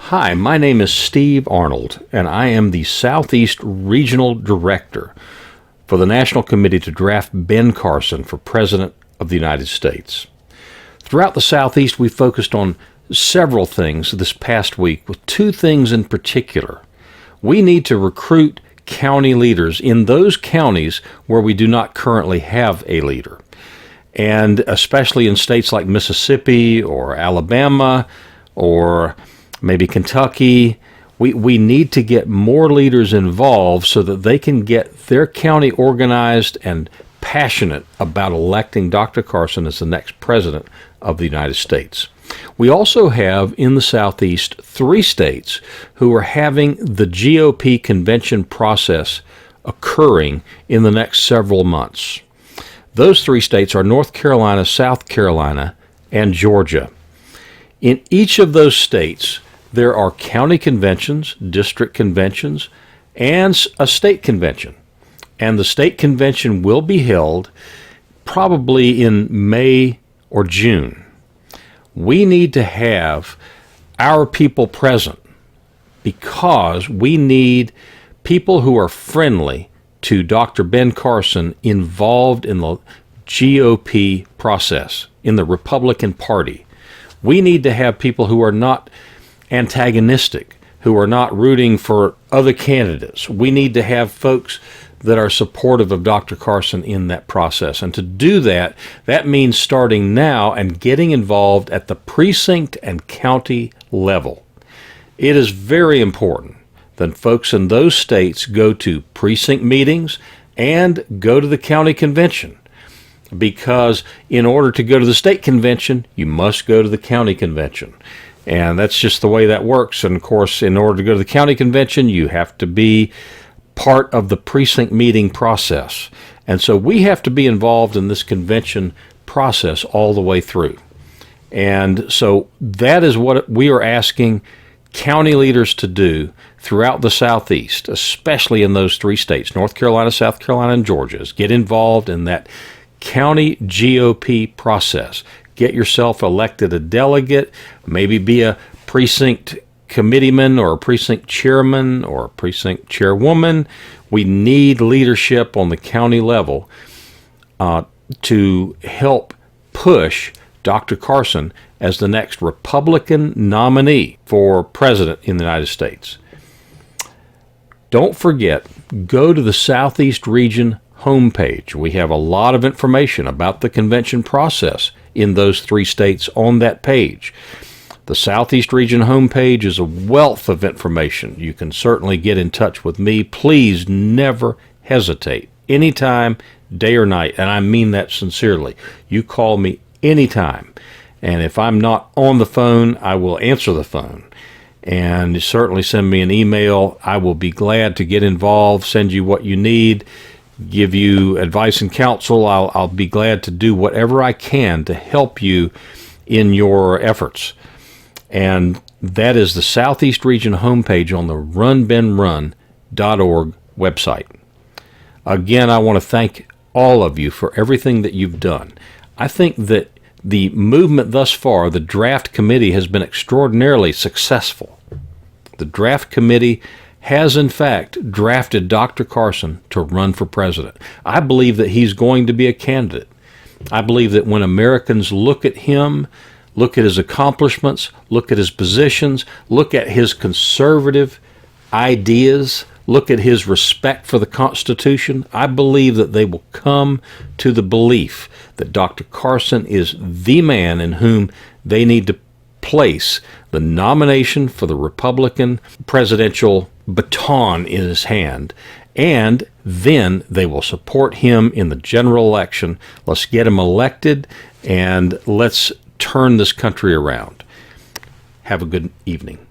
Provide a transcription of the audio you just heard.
Hi, my name is Steve Arnold, and I am the Southeast Regional Director for the National Committee to draft Ben Carson for President of the United States. Throughout the Southeast, we focused on several things this past week, with two things in particular. We need to recruit county leaders in those counties where we do not currently have a leader, and especially in states like Mississippi or Alabama or maybe Kentucky. We need to get more leaders involved so that they can get their county organized and passionate about electing Dr. Carson as the next president of the United States. We also have in the Southeast 3 states who are having the GOP convention process occurring in the next several months. Those 3 states are North Carolina, South Carolina, and Georgia. In each of those states, there are county conventions, district conventions, and a state convention. And the state convention will be held probably in May or June. We need to have our people present because we need people who are friendly to Dr. Ben Carson involved in the GOP process, in the Republican Party. We need to have people who are not antagonistic, who are not rooting for other candidates. We need to have folks that are supportive of Dr. Carson in that process. And to do that, that means starting now and getting involved at the precinct and county level. It is very important that folks in those states go to precinct meetings and go to the county convention, because in order to go to the state convention, you must go to the county convention. And that's just the way that works. And of course, in order to go to the county convention, you have to be part of the precinct meeting process. And so we have to be involved in this convention process all the way through. And so that is what we are asking county leaders to do throughout the Southeast, especially in those 3 states, North Carolina, South Carolina, and Georgia, is get involved in that county GOP process. Get yourself elected a delegate, maybe be a precinct committeeman or a precinct chairman or a precinct chairwoman. We need leadership on the county level to help push Dr. Carson as the next Republican nominee for president in the United States. Don't forget, go to the Southeast Region homepage. We have a lot of information about the convention process in those 3 states on that page. The Southeast Region homepage is a wealth of information. You can certainly get in touch with me. Please never hesitate. Anytime, day or night, and I mean that sincerely. You call me anytime. And if I'm not on the phone, I will answer the phone. And certainly send me an email. I will be glad to get involved, send you what you need, give you advice and counsel. I'll be glad to do whatever I can to help you in your efforts. And that is the Southeast Region homepage on the runbenrun.org website. Again, I want to thank all of you for everything that you've done. I think that the movement thus far, the draft committee, has been extraordinarily successful. The draft committee has in fact drafted Dr. Carson to run for president. I believe that he's going to be a candidate. I believe that when Americans look at him, look at his accomplishments, look at his positions, look at his conservative ideas, look at his respect for the Constitution, I believe that they will come to the belief that Dr. Carson is the man in whom they need to place the nomination for the Republican presidential baton in his hand, and then they will support him in the general election. Let's get him elected, and let's turn this country around. Have a good evening.